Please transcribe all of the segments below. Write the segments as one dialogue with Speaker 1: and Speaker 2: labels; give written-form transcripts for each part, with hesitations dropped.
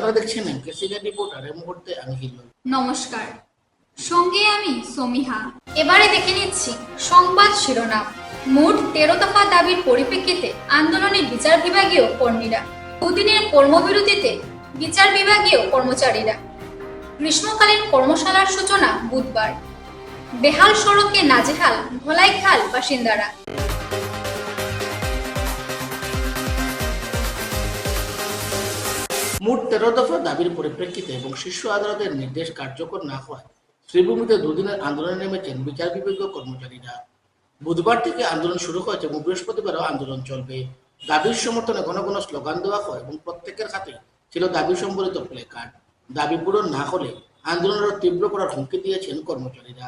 Speaker 1: আপনারা দেখছেন এমকেসিডি রিপোর্টার। এই মুহূর্তে আমি হিল্লোল।
Speaker 2: নমস্কার, সঙ্গে আমি সমিহা। এবারে দেখে নিচ্ছি সংবাদ শিরোনাম। মোট 13 দফা দাবির পরিপ্রেক্ষিতে আন্দোলনে বিচার বিভাগীয় কর্মীরা। দুদিনের কর্মবিরতিতে বিচার বিভাগীয় কর্মচারীরা। গ্রীষ্মকালীন কর্মশালার সূচনা বুধবার। বেহাল সড়কে নাজেহাল ধলাইখাল বাসিন্দারা।
Speaker 1: মোট 13 দফা দাবির পরিপ্রেক্ষিতে এবং শীর্ষ আদালতের নির্দেশ কার্যকর না হওয়ায় শ্রীভূমিতে দুদিনের আন্দোলনে নেমেছেন বিচার বিভাগীয় কর্মচারীরা। বুধবার থেকে আন্দোলন শুরু হয়েছে এবং বৃহস্পতিবারও আন্দোলন চলবে। দাবির সমর্থনে ঘন ঘন স্লোগান দেওয়া হয় এবং প্রত্যেকের হাতে ছিল দাবি সম্বলিত প্লেকার্ড। দাবি পূরণ না হলে আন্দোলনের তীব্র করার হুমকি দিয়েছেন কর্মচারীরা।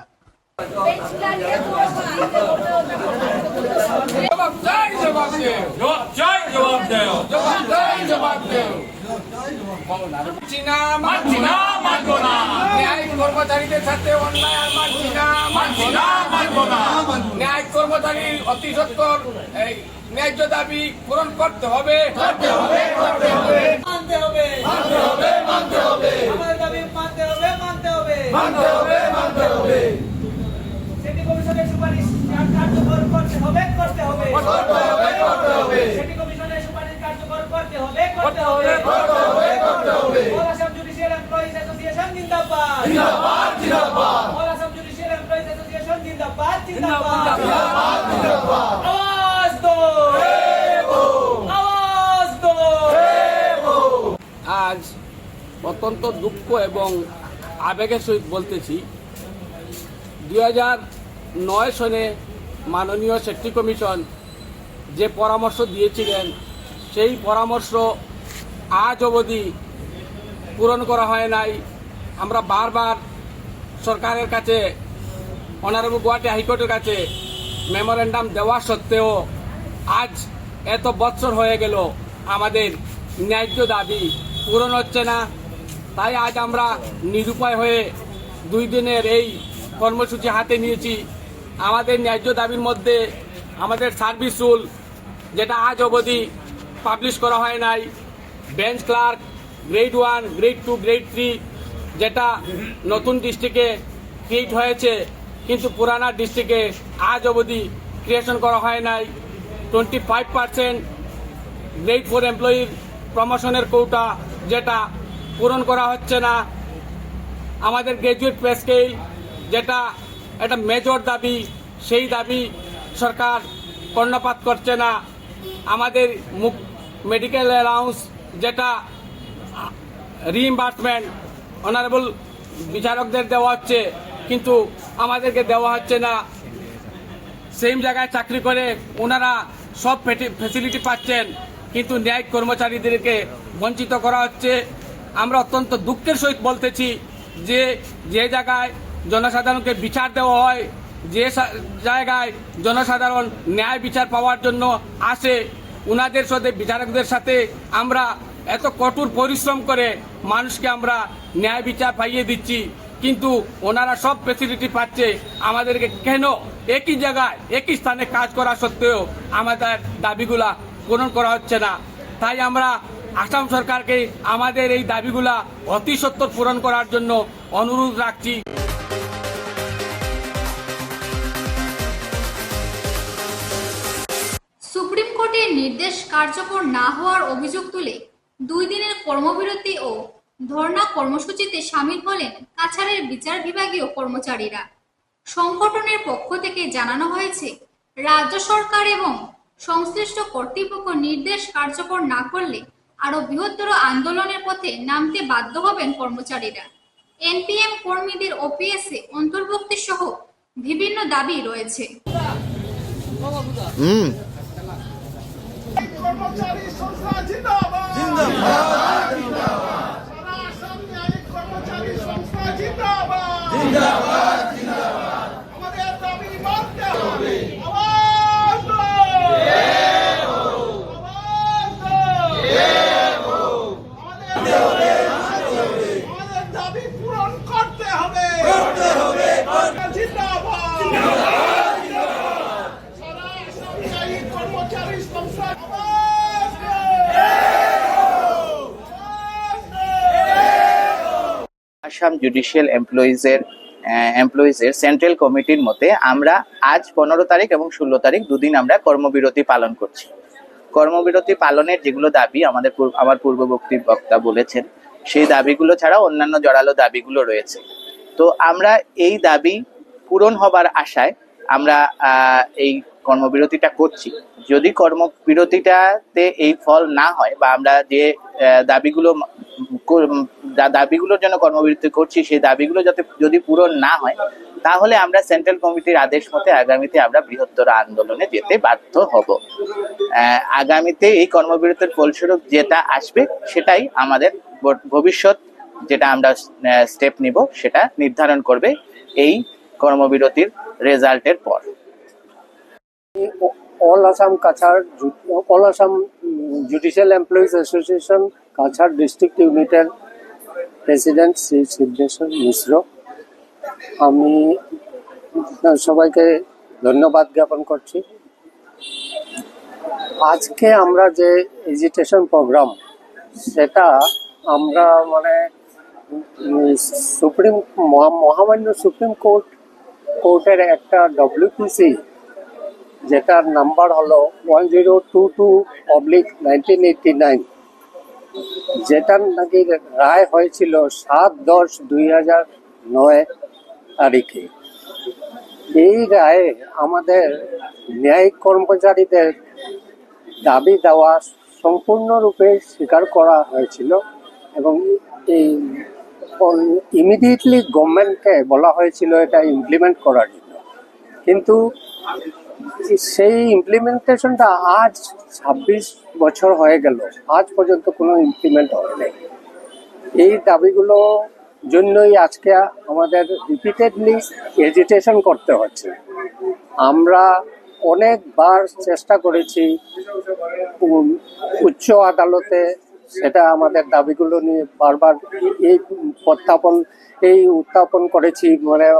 Speaker 3: কর্মচারীদের সাথে অন্যায় আর মানব না। ন্যায় কর্মচারীর অতি সত্বর ন্যায্য দাবি পূরণ করতে হবে। আমাদের দাবি মানতে হবে। সিটি কমিশনের সুপারিশ কার্যকর করতে হবে। সিটি কমিশনের সুপারিশ কার্যকর করতে হবে। আসাম জুডিশিয়াল এমপ্লয়িজ অ্যাসোসিয়েশন জিন্দাবাদ। আসাম জুডিশিয়াল এমপ্লয়িজ অ্যাসোসিয়েশন জিন্দাবাদ। আওয়াজ দো। আজ অত্যন্ত দুঃখ এবং আবেগের সহিত বলতেছি, 2009 সনে মাননীয় সিটি কমিশন যে পরামর্শ দিয়েছিলেন সেই পরামর্শ আজ অবধি পূরণ করা হয় নাই। আমরা বারবার সরকারের কাছে, অনারেবল গুয়াহাটি হাইকোর্টের কাছে মেমোরেন্ডাম দেওয়া সত্ত্বেও আজ এত বছর হয়ে গেল আমাদের ন্যায্য দাবি পূরণ হচ্ছে না। তাই আজ আমরা নিরুপায় হয়ে 2 দিনের এই কর্মসূচি হাতে নিয়েছি। আমাদের ন্যায্য দাবির মধ্যে আমাদের সার্ভিস রুল, যেটা আজ অবধি পাবলিশ করা হয় নাই, bench clerk grade 1, grade 2, grade 3, যেটা নতুন ডিস্ট্রিক্টে ক্রিয়েট হয়েছে কিন্তু পুরানা ডিস্ট্রিক্টে আজ অবধি ক্রিয়েশন করা হয় নাই। 25% গ্রেড 4 এমপ্লয়ির প্রমোশনের কোটা, যেটা পূরণ করা হচ্ছে না। আমাদের গ্র্যাজুয়েট পে স্কেল, যেটা একটা মেজর দাবি, সেই দাবি সরকার কর্ণপাত করছে না। আমাদের মেডিকেল অ্যালাউন্স, যেটা রিইম্বার্সমেন্ট অনারেবল বিচারকদের দেওয়া হচ্ছে কিন্তু আমাদেরকে দেওয়া হচ্ছে না। সেম জায়গায় চাকরি করে ওনারা সব ফ্যাসিলিটি পাচ্ছেন কিন্তু ন্যায়িক কর্মচারীদেরকে বঞ্চিত করা হচ্ছে। আমরা অত্যন্ত দুঃখের সহিত বলতেছি যে জায়গায় জনসাধারণকে বিচার দেওয়া হয়, যে জায়গায় জনসাধারণ ন্যায় বিচার পাওয়ার জন্য আসে, ওনাদের সাথে বিচারকদের সাথে আমরা এত কঠোর পরিশ্রম করে মানুষকে আমরা ন্যায় বিচার পাইয়ে দিচ্ছি কিন্তু ওনারা সব ফ্যাসিলিটি পাচ্ছে। আমাদেরকে কেন একই জায়গায় একই স্থানে কাজ করা সত্ত্বেও আমাদের দাবিগুলা পূরণ করা হচ্ছে না? তাই আমরা আসাম সরকারকে আমাদের এই দাবিগুলা অতি সত্বর পূরণ করার জন্য অনুরোধ রাখছি।
Speaker 2: সুপ্রিম কোর্টের নির্দেশ কার্যকর না হওয়ার অভিযোগ তুলে 2 দিনের কর্মবিরতি ও ধর্ণা কর্মসূচিতে সামিল হলেন কাছাড়ের বিচার বিভাগীয় কর্মচারীরা। সংগঠনের পক্ষ থেকে জানানো হয়েছে, রাজ্য সরকার এবং সংশ্লিষ্ট কর্তৃপক্ষ নির্দেশ কার্যকর না করলে আরো বৃহত্তর আন্দোলনের পথে নামতে বাধ্য হবেন কর্মচারীরা। এনপিএম কর্মীদের ওপিএসে অন্তর্ভুক্তি সহ বিভিন্ন দাবি রয়েছে।
Speaker 4: কর্মচারী সংস্থা জিন্দাবাদ। সারা আসাম ন্যায়িক কর্মচারী সংস্থা জিন্দাবাদ। আমাদের দাবি মানতে হবে। আওয়াজ দো। আমাদের দাবি পূরণ করতে হবে। জিন্দাবাদ। সারা আসাম ন্যায়িক কর্মচারী সংস্থা
Speaker 5: আসাম জুডিশিয়াল এমপ্লয়িজের সেন্ট্রাল কমিটির মতে আমরা আজ 15 তারিখ এবং 16 তারিখ দুদিন আমরা কর্মবিরতি পালন করছি। কর্মবিরতি পালনের যেগুলো দাবি আমার পূর্ববর্তী বক্তা বলেছেন, সেই দাবিগুলো ছাড়া অন্যান্য জোরালো দাবিগুলো রয়েছে। তো আমরা এই দাবি পূরণ হবার আশায় আমরা এই কর্মবিরতিটা করছি। যদি কর্মবিরতিটাতে এই ফল না হয় বা আমরা যে দাবিগুলোর জন্য কর্মবিরতি করছি সেই দাবিগুলো যদি পূরণ না হয়, তাহলে আমরা সেন্ট্রাল কমিটির আদেশ মতে আগামীতে আমরা বৃহত্তর আন্দোলনে যেতে বাধ্য হব। আগামীতে এই কর্মবিরতির ফলস্বরূপ যেটা আসবে সেটাই আমাদের ভবিষ্যৎ যেটা আমরা স্টেপ নিব সেটা নির্ধারণ করবে এই কর্মবিরতির রেজাল্টের পর।
Speaker 6: All Assam Judicial Employees Association Cachar district ইউনিটের প্রেসিডেন্ট শ্রী সিদ্ধেশ্বর মিশ্র। আমি সবাইকে ধন্যবাদ জ্ঞাপন করছি। আজকে আমরা যে এজিটেশন প্রোগ্রাম, সেটা আমরা মহামান্য সুপ্রিম কোর্টের একটা WPC যেটার নাম্বার হলো 1022/1989, যেটার নাকি রায় হয়েছিল 7/10/2009 তারিখে। এই রায়ে আমাদের ন্যায়িক কর্মচারীদের দাবি দেওয়া সম্পূর্ণরূপে স্বীকার করা হয়েছিল এবং এই ইমিডিয়েটলি গভর্নমেন্টকে বলা হয়েছিল এটা ইমপ্লিমেন্ট করার জন্য। কিন্তু সেই ইমপ্লিমেন্টেশনটা আজ 26 বছর হয়ে গেল, আজ পর্যন্ত কোনো ইমপ্লিমেন্ট হয়নি। এই দাবিগুলো জন্যই আজকে আমাদের রিপিটেডলি এজিটেশন করতে হচ্ছে। আমরা অনেকবার চেষ্টা করেছি উচ্চ আদালতে, সেটা আমাদের দাবিগুলো নিয়ে বারবার উত্থাপন করেছি,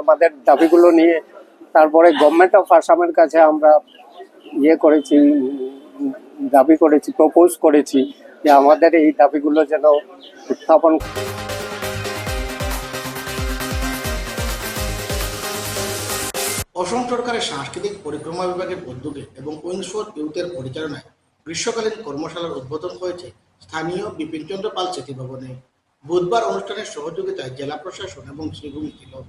Speaker 6: আমাদের দাবিগুলো নিয়ে। তারপরে গভর্নমেন্ট অফ আসামের কাছে আমরা প্রপোজ করেছি যে আমাদের এই দাবিগুলো যেন উত্থাপন।
Speaker 1: অসম সরকারের সাংস্কৃতিক পরিক্রমা বিভাগের উদ্যোগে এবং উইংস ফর ইউথের পরিচালনায় গ্রীষ্মকালীন কর্মশালার উদ্বোধন হয়েছে স্থানীয় বিপিনচন্দ্র পাল স্মৃতি ভবনে। বুধবার অনুষ্ঠানের সহযোগিতায় জেলা প্রশাসন এবং শ্রীভূমি ক্লাব।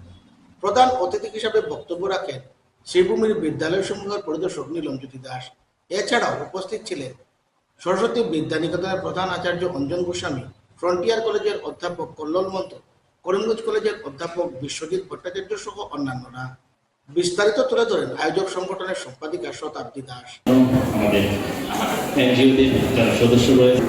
Speaker 1: প্রধান অতিথি হিসাবে বক্তব্য রাখেন শ্রীভূমির বিদ্যালয়সমূহের পরিদর্শক নীলমজ্যোতি দাস। এছাড়াও উপস্থিত ছিলেন সরস্বতী বিদ্যানিকেতনের প্রধান আচার্য অঞ্জন গোস্বামী, ফ্রন্টিয়ার কলেজের অধ্যাপক কল্লোল মন্ত, করিমগঞ্জ কলেজের অধ্যাপক বিশ্বজিৎ ভট্টাচার্য সহ অন্যান্যরা। বিস্তারিত তুলে ধরেন আয়োজক সংগঠনের সম্পাদিকা শতাব্দী দাস।
Speaker 7: আমাদের এনজিওদের যারা সদস্য রয়েছে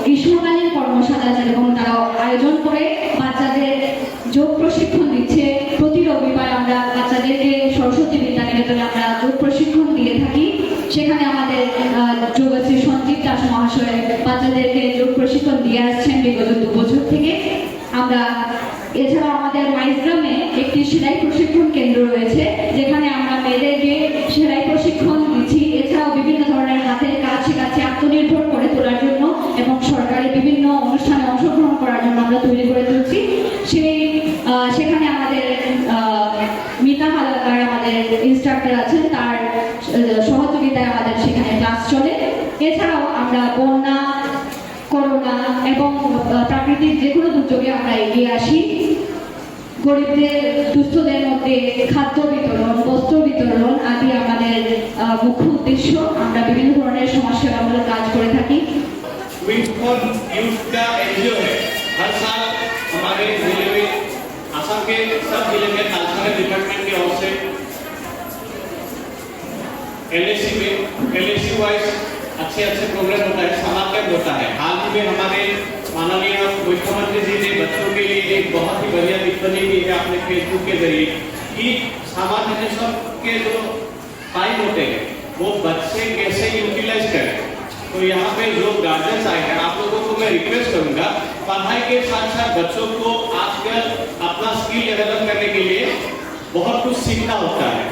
Speaker 8: গ্রীষ্মকালীন কর্মশালা যেরকম তারা আয়োজন করে বাচ্চাদের যোগ প্রশিক্ষণ দিচ্ছে। প্রতি রবিবার আমরা বাচ্চাদেরকে সরস্বতী বিদ্যানিকেতনে আমরা যোগ প্রশিক্ষণ দিয়ে থাকি। সেখানে আমাদের যোগশ্রী সঞ্জীব দাস মহাশয় বাচ্চাদেরকে যোগ প্রশিক্ষণ দিয়ে আসছেন বিগত 2 বছর থেকে। আমরা এছাড়া আমাদের মাইজগ্রামে একটি সেলাই প্রশিক্ষণ কেন্দ্র রয়েছে, যেখানে আমরা মেয়েদেরকে সেলাই প্রশিক্ষণ দিচ্ছি। এছাড়াও বিভিন্ন ধরনের হাতের কাজ শেখাচ্ছি আত্মনির্ভর করে তোলার জন্য এবং সরকারি বিভিন্ন অনুষ্ঠানে অংশগ্রহণ করার জন্য আমরা তৈরি করে তুলছি। সেখানে আমাদের মিতা হালদার আমাদের ইনস্ট্রাক্টর আছেন, তার সহযোগিতায় আমাদের সেখানে ক্লাস চলে। এছাড়াও আমরা বন্যা, করোনা এবং প্রাকৃতিক যে কোনো দুর্যোগে আমরা এগিয়ে আসি। গরিবদের, দুস্থদের মধ্যে খাদ্য বিতরণ, বস্ত্র বিতরণ আদি আমাদের মুখ্য উদ্দেশ্য। আমরা বিভিন্ন ধরনের সমাজসেবামূলক কাজ করে থাকি।
Speaker 7: विंग फॉर यूथ का एनजीओ है। हर साल हमारे जिले में, असम के सब जिले में कल्चरल डिपार्टमेंट की ओर से LAC वाइज अच्छे प्रोग्राम होता है, समाज कैंप होता है। हाल ही में हमारे माननीय मुख्यमंत्री जी ने बच्चों के लिए एक बहुत ही बढ़िया टिप्पणी की है अपने फेसबुक के जरिए कि सामान्य के जो टाइम होते हैं वो बच्चे कैसे यूटिलाइज करें। तो यहाँ पे जो गार्जियंस आए हैं, आप लोगों को मैं रिक्वेस्ट करूंगा, पढ़ाई के साथ साथ बच्चों को आजकल अपना स्किल डेवलप करने के लिए बहुत कुछ सीखना होता है।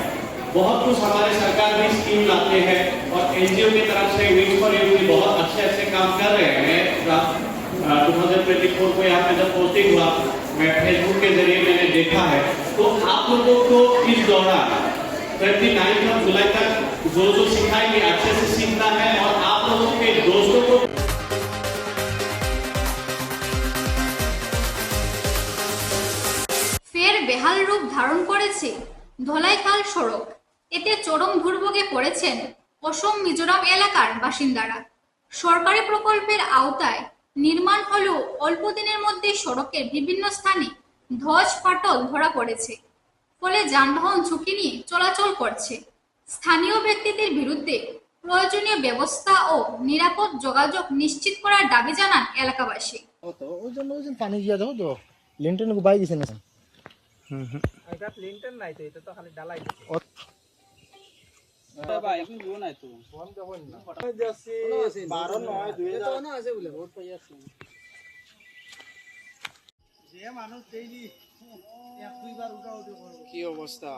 Speaker 7: बहुत कुछ हमारे सरकार भी स्कीम लाते हैं और एनजीओ की तरफ से विंग फॉर यूथ भी बहुत अच्छे काम कर रहे हैं। 2024 को यहाँ पे जब पोस्टिंग हुआ, मैं फेसबुक के जरिए मैंने देखा है। तो आप लोगों को इस दौरान 29 जुलाई तक जो सिखाएंगे अच्छे से सीखना है और आप लोगों के दोस्तों को
Speaker 2: ফের বেহাল রূপ ধারণ করেছে ধলাইখাল সড়ক। এতে চরম দুর্ভোগে পড়েছেন অসম মিজোরাম এলাকার বাসিন্দারা। সরকারি প্রকল্পের আওতায় নির্মাণ হলেও অল্প দিনের মধ্যে সড়কের বিভিন্ন স্থানে ধস ফাটল ধরা পড়েছে, ফলে যানবাহন ঝুঁকি নিয়ে চলাচল করছে। স্থানীয় ব্যক্তিদের বিরুদ্ধে প্রয়োজনীয় ব্যবস্থা ও নিরাপদ যোগাযোগ নিশ্চিত করার দাবি জানান এলাকাবাসী।
Speaker 9: ওই জন্য পানি দিয়ে দাও তো লিন্টন বাই দিছে না।
Speaker 3: এটা লিন্টার নাই তো, এটা তো খালি ডালাই।
Speaker 9: কি অবস্থা?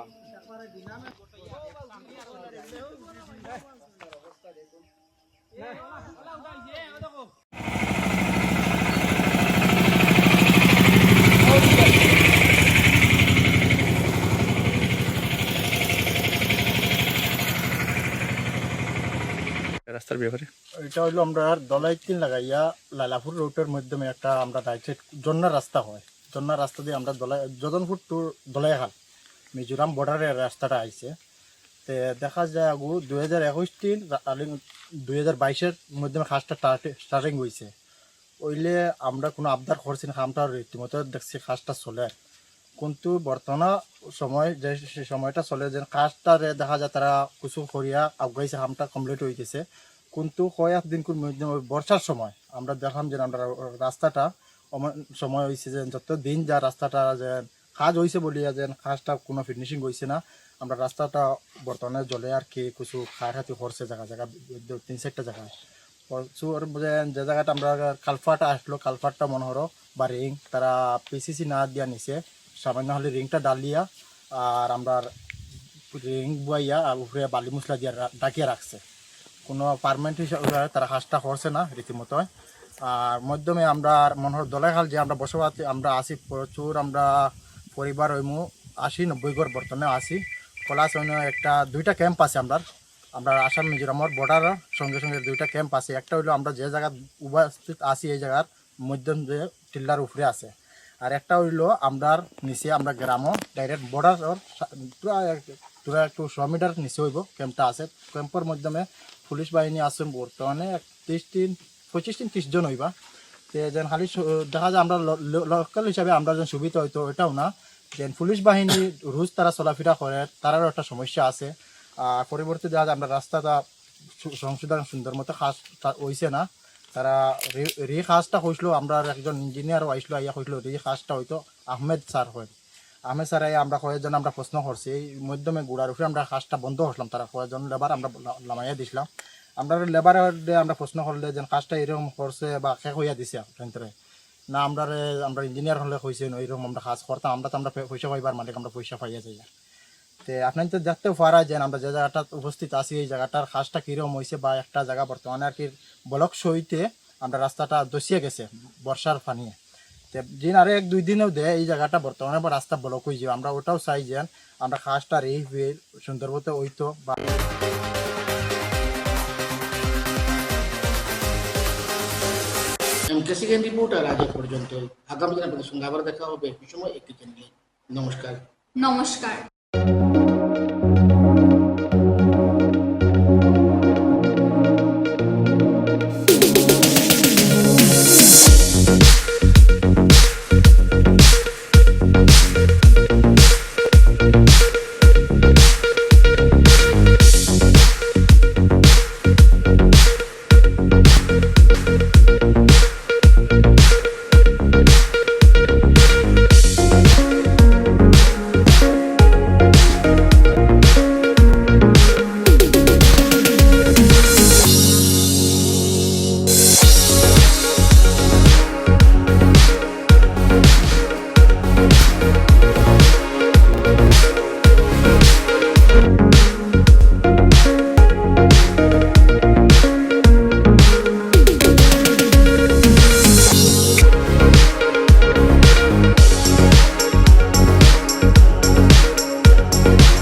Speaker 10: রাস্তার ব্যাপারে
Speaker 9: এটা হলো আমরা দলাইতিন লাগাইয়া লালাপুর রোডের মাধ্যমে একটা আমরা রাইট সাইড জন্নার রাস্তা হয়। জন্নার রাস্তা দিয়ে আমরা যদনপুর টু দলাইখাল মিজোরাম বর্ডারের রাস্তাটা আইছে। তো দেখা যায় আগু 2021 2022-এর মধ্যে কাজটা স্টার্টিং হয়েছে। ওইলে আমরা কোনো আবদার করছি না, কামটা রীতিমতো দেখছি কাজটা চলে। কিন্তু বর্তমান সময় যে সময়টা চলে যে কাজটা দেখা যায় তারা কিছু করিয়া আগাইছে, কামটা কমপ্লিট হয়ে গেছে। কিন্তু কয়েকদিন বর্ষার সময় আমরা দেখলাম যে আমরা রাস্তাটা সময় হয়েছে যে যত দিন যা রাস্তাটা যে কাজ হয়েছে বলিয়া যে কাজটা কোনো ফিনিশিং হয়েছে না। আমরা রাস্তাটা বর্তমানে জলে আর কি কিছু খাতি করছে জায়গা 3-4টা জায়গায় প্রচুর। যে জায়গাটা আমরা কালফাটা আসলো, কালফাটটা মনে হলো বা রিং তারা PCC না দিয়া নিছে, সামান্য হলে রিংটা ডালিয়া আর আমরা রিং বইয়া আর উপরে বালি মশলা দিয়ে ডাকিয়ে রাখছে। কোনো পারমানেন্ট হিসাবে তারা কাজটা করছে না রীতিমতো। আর মাধ্যমে আমরা মনে হয় দলাইখাল যে আমরা বসবাস আমরা আসি, প্রচুর আমরা পরিবার হইমু 80-90 ঘর বর্তমানে আসি। প্লাস অন্য 2টা ক্যাম্প আছে আমরা আসাম মিজোরামের বর্ডারের সঙ্গে সঙ্গে 2টা ক্যাম্প আছে। একটা হইলো আমরা যে জায়গা উপস্থিত আছি এই জায়গার মধ্যম যে টিল্লার উপরে আছে, আর একটা হইলো আমরা নিচে আমরা গ্রামও ডাইরেক্ট বর্ডার পুরা একটু 100 মিটার নিচে হইব ক্যাম্পটা আছে। ক্যাম্পের মাধ্যমে পুলিশ বাহিনী আছে বর্তমানে 25-30 জন হইবা। তো যেন খালি দেখা যায় আমরা লোকাল হিসাবে আমরা যেন সুবিধা হইতো এটাও না, যেন পুলিশ বাহিনী রোজ তারা চলাফেরা করে তারারও একটা সমস্যা আছে। আর পরবর্তী দেখা যায় আমরা রাস্তাটা সংশোধন সুন্দর মতো কাজ হয়েছে না। তারা রি কাজটা হয়েছিল, আমরা একজন ইঞ্জিনিয়ারও আইসলো, আইয়া হয়েছিল রি কাজটা হয়তো আহমেদ স্যার হয়। আহমেদ স্যার আমরা কয়েকজন আমরা প্রশ্ন করছি, এই মাধ্যমে গুড়ার উপরে আমরা কাজটা বন্ধ করলাম। তারা কয়েকজন লেবার আমরা লামাইয়া দিছিলাম। আমরা লেবারের আমরা প্রশ্ন করলে যে কাজটা এরকম করছে বা শেষ হইয়া দিছে সেন্টারে না, আমরা ইঞ্জিনিয়ার হলে হয়েছে ওইরকম আমরা কাজ করতাম। আমরা তো আমরা পয়সা পাইবার মালিক, আমরা পয়সা পাইয়া যাই। তো আপনার তো দেখতেও পারা যে আমরা যে জায়গাটা উপস্থিত আছি এই জায়গাটার কাজটা কীরকম হয়েছে, বা একটা জায়গা বর্তমানে আর কি ব্লক সহিতে আমরা রাস্তাটা দসিয়ে গেছে বর্ষার পানিয়ে। তো দিন আরে 1-2 দিনেও দেয় এই জায়গাটা বর্তমানে রাস্তা ব্লক হয়ে যাবে। আমরা ওটাও চাই যে আমরা কাজটা এই সুন্দর মতো হইতো। বা
Speaker 1: MKCN রিপোর্টার আজ এ পর্যন্ত। আগামী দিনে আপনাদের সঙ্গে আবার দেখা হবে একই সময় একই চ্যানেলে।
Speaker 2: নমস্কার।
Speaker 10: Thank